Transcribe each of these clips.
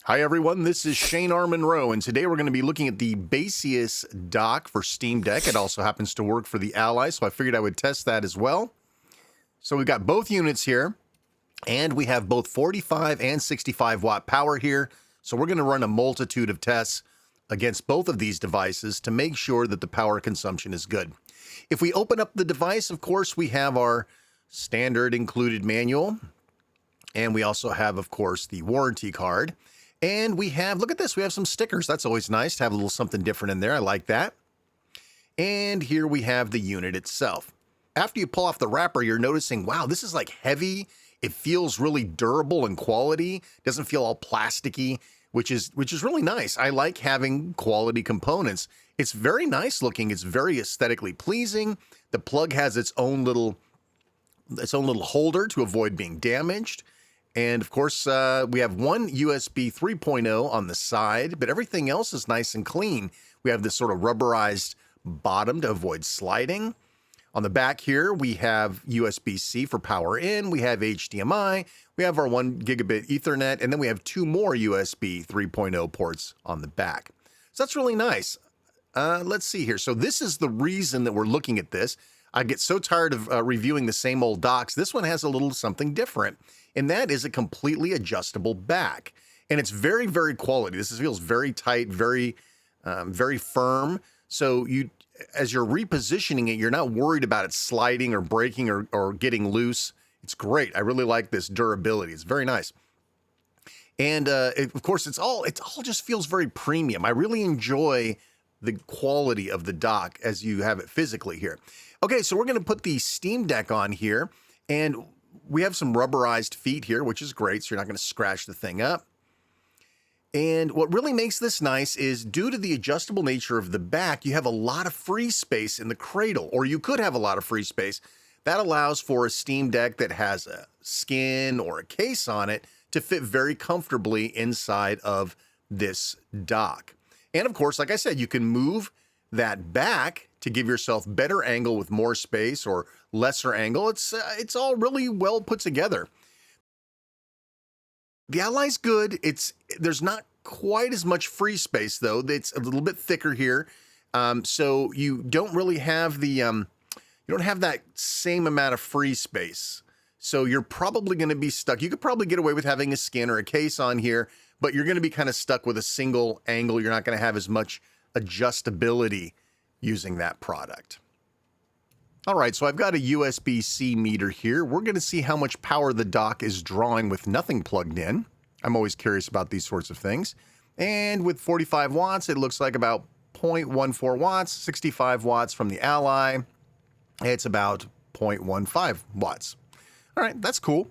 Hi everyone, this is Shane R. Monroe, and today we're going to be looking at the Baseus dock for Steam Deck. It also happens to work for the Ally, so I figured I would test that as well. So we've got both units here, and we have both 45 and 65 watt power here. So we're going to run a multitude of tests against both of these devices to make sure that the power consumption is good. If we open up the device, of course, we have our standard included manual, and we also have, of course, the warranty card. And we have, look at this, we have some stickers. That's always nice to have a little something different in there. I like that. And here we have the unit itself. After you pull off the wrapper, you're noticing, wow, this is like heavy. It feels really durable in quality. Doesn't feel all plasticky, which is really nice. I like having quality components. It's very nice looking. It's very aesthetically pleasing. The plug has its own little holder to avoid being damaged. And of course, we have one USB 3.0 on the side, but everything else is nice and clean. We have this sort of rubberized bottom to avoid sliding. On the back here, we have USB-C for power in. We have HDMI. We have our 1 gigabit Ethernet, and then we have two more USB 3.0 ports on the back. So that's really nice. Let's see here. So this is the reason that we're looking at this. I get so tired of reviewing the same old docks. This one has a little something different, and that is a completely adjustable back. And it's very, very quality. This feels very tight, very firm. So as you're repositioning it, you're not worried about it sliding or breaking or getting loose. It's great. I really like this durability. It's very nice. And of course, it all just feels very premium. I really enjoy the quality of the dock as you have it physically here. Okay, so we're going to put the Steam Deck on here, and we have some rubberized feet here, which is great, so you're not going to scratch the thing up. And what really makes this nice is due to the adjustable nature of the back, you have a lot of free space in the cradle, or you could have a lot of free space. That allows for a Steam Deck that has a skin or a case on it to fit very comfortably inside of this dock. And of course, like I said, you can move that back to give yourself better angle with more space or lesser angle. It's all really well put together. The Ally's good. There's not quite as much free space though. It's a little bit thicker here. So you don't really have you don't have that same amount of free space. So you're probably going to be stuck. You could probably get away with having a skin or a case on here, but you're going to be kind of stuck with a single angle. You're not going to have as much adjustability using that product. All right, so I've got a USB-C meter here. We're going to see how much power the dock is drawing with nothing plugged in. I'm always curious about these sorts of things. And with 45 watts, it looks like about 0.14 watts, 65 watts from the Ally. It's about 0.15 watts. All right, that's cool.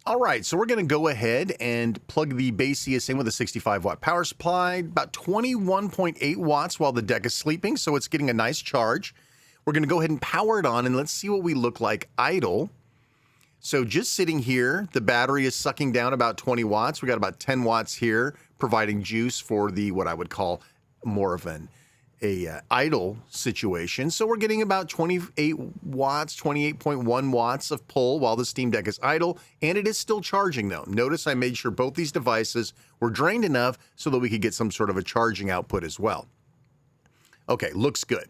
All right, so we're going to go ahead and plug the Baseus in with a 65 watt power supply, about 21.8 watts while the deck is sleeping, so it's getting a nice charge. We're going to go ahead and power it on, and let's see what we look like idle. So just sitting here, the battery is sucking down about 20 watts. We got about 10 watts here, providing juice for the what I would call more of a idle situation. So we're getting about 28 watts, 28.1 watts of pull while the Steam Deck is idle, and it is still charging though. Notice I made sure both these devices were drained enough so that we could get some sort of a charging output as well. Okay, looks good.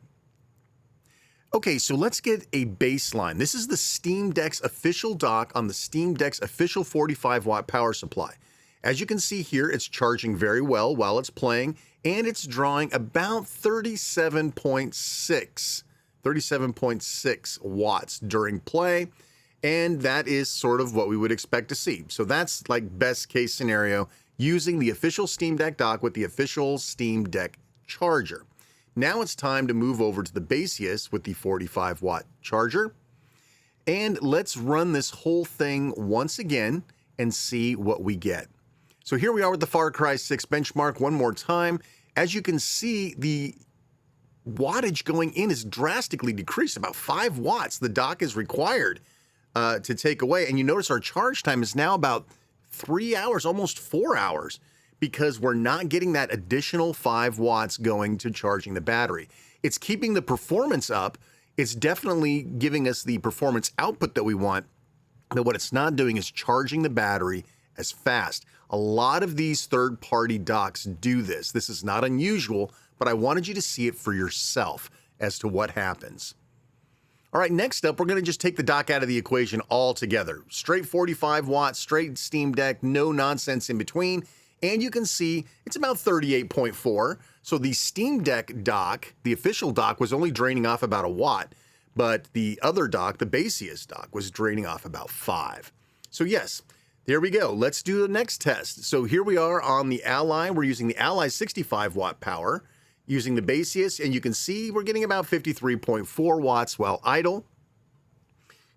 Okay, so let's get a baseline. This is the Steam Deck's official dock on the Steam Deck's official 45 watt power supply. As you can see here, it's charging very well while it's playing, and it's drawing about 37.6 watts during play, and that is sort of what we would expect to see. So that's like best case scenario using the official Steam Deck dock with the official Steam Deck charger. Now it's time to move over to the Baseus with the 45 watt charger, and let's run this whole thing once again and see what we get. So here we are with the Far Cry 6 benchmark one more time. As you can see, the wattage going in is drastically decreased, about 5 watts. The dock is required to take away. And you notice our charge time is now about 3 hours, almost 4 hours, because we're not getting that additional 5 watts going to charging the battery. It's keeping the performance up. It's definitely giving us the performance output that we want, but what it's not doing is charging the battery as fast. A lot of these third-party docks do this. This is not unusual, but I wanted you to see it for yourself as to what happens. All right, next up, we're going to just take the dock out of the equation altogether. Straight 45 watts, straight Steam Deck, no nonsense in between. And you can see it's about 38.4. So the Steam Deck dock, the official dock, was only draining off about a watt, but the other dock, the Baseus dock, was draining off about 5. So yes, there we go. Let's do the next test. So here we are on the Ally. We're using the Ally 65 watt power, using the Baseus, and you can see we're getting about 53.4 watts while idle.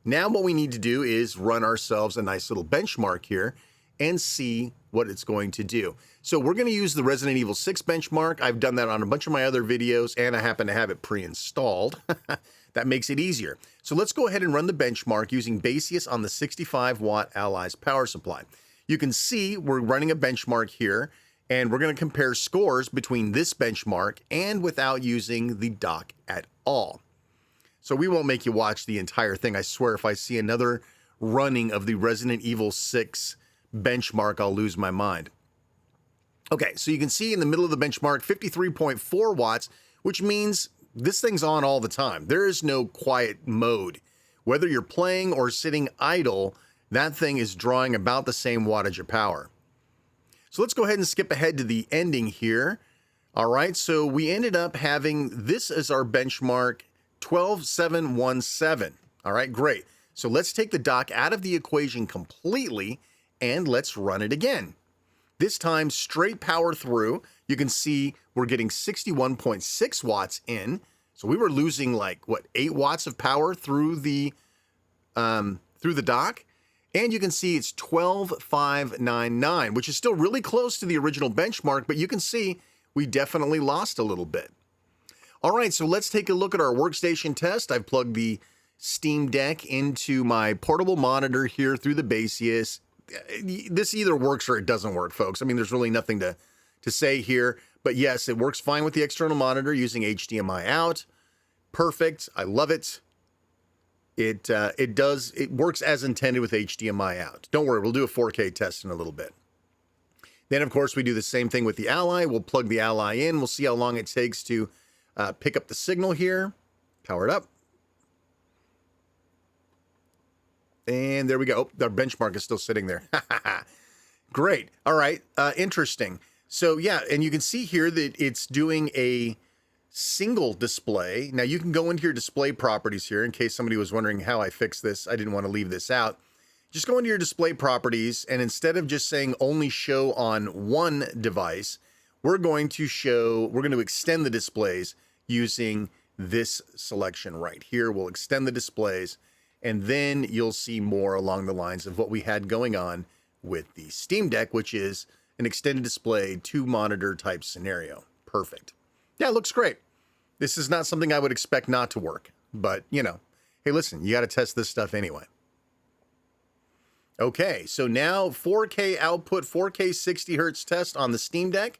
Now what we need to do is run ourselves a nice little benchmark here and see what it's going to do. So we're going to use the Resident Evil 6 benchmark. I've done that on a bunch of my other videos, and I happen to have it pre-installed. That makes it easier. So let's go ahead and run the benchmark using Baseus on the 65 watt Ally's power supply. You can see we're running a benchmark here, and we're going to compare scores between this benchmark and without using the dock at all. So we won't make you watch the entire thing. I swear if I see another running of the Resident Evil 6 benchmark, I'll lose my mind. Okay, so you can see in the middle of the benchmark, 53.4 watts, which means this thing's on all the time. There is no quiet mode. Whether you're playing or sitting idle, that thing is drawing about the same wattage of power. So let's go ahead and skip ahead to the ending here. All right, so we ended up having this as our benchmark, 12,717. All right, great. So let's take the dock out of the equation completely and let's run it again. This time straight power through. You can see we're getting 61.6 watts in. So we were losing like, what, 8 watts of power through the dock. And you can see it's 12,599, which is still really close to the original benchmark, but you can see we definitely lost a little bit. All right, so let's take a look at our workstation test. I've plugged the Steam Deck into my portable monitor here through the Baseus. This either works or it doesn't work, folks. I mean, there's really nothing to say here, but yes, it works fine with the external monitor using HDMI out. Perfect. I love it. It works as intended with HDMI out. Don't worry, we'll do a 4K test in a little bit. Then, of course, we do the same thing with the Ally. We'll plug the Ally in. We'll see how long it takes to pick up the signal here. Power it up. And there we go. Oh, our benchmark is still sitting there. Great. All right. Interesting. So yeah, and you can see here that it's doing a single display. Now you can go into your display properties here in case somebody was wondering how I fixed this. I didn't want to leave this out. Just go into your display properties, and instead of just saying only show on one device, we're going to extend the displays using this selection right here. We'll extend the displays, and then you'll see more along the lines of what we had going on with the Steam Deck, which is an extended display, 2-monitor type scenario. Perfect. Yeah, it looks great. This is not something I would expect not to work, but you know, hey, listen, you got to test this stuff anyway. Okay, so now 4K output, 4K 60 hertz test on the Steam Deck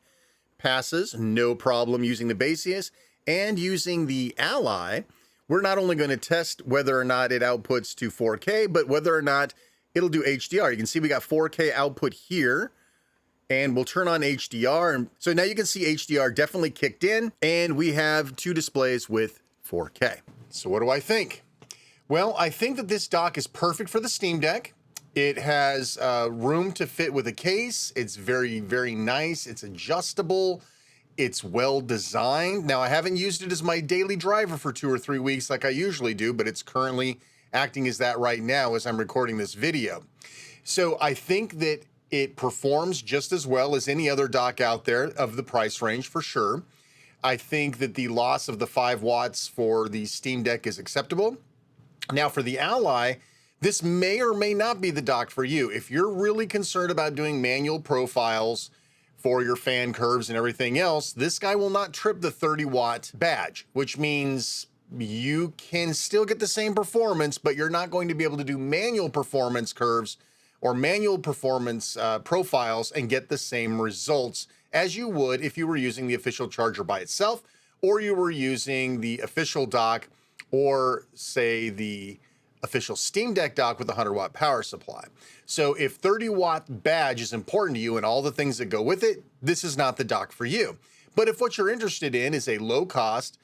passes, no problem using the Baseus, and using the Ally, we're not only going to test whether or not it outputs to 4K, but whether or not it'll do HDR. You can see we got 4K output here, and we'll turn on HDR. And so now you can see HDR definitely kicked in, and we have 2 displays with 4K. So what do I think? Well, I think that this dock is perfect for the Steam Deck. It has room to fit with a case. It's very, very nice. It's adjustable. It's well designed. Now, I haven't used it as my daily driver for 2 or 3 weeks like I usually do, but it's currently acting as that right now as I'm recording this video. So I think that it performs just as well as any other dock out there of the price range for sure. I think that the loss of the 5 watts for the Steam Deck is acceptable. Now for the Ally, this may or may not be the dock for you. If you're really concerned about doing manual profiles for your fan curves and everything else, this guy will not trip the 30-watt badge, which means you can still get the same performance, but you're not going to be able to do manual performance curves or manual performance profiles and get the same results as you would if you were using the official charger by itself, or you were using the official dock, or say the official Steam Deck dock with a 100-watt power supply. So if 30-watt badge is important to you and all the things that go with it, this is not the dock for you. But if what you're interested in is a low-cost,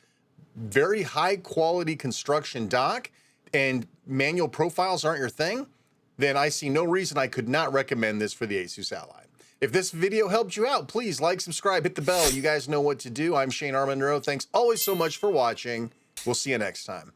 very high-quality construction dock and manual profiles aren't your thing, then I see no reason I could not recommend this for the Asus Ally. If this video helped you out, please like, subscribe, hit the bell. You guys know what to do. I'm Shane Armonroe. Thanks always so much for watching. We'll see you next time.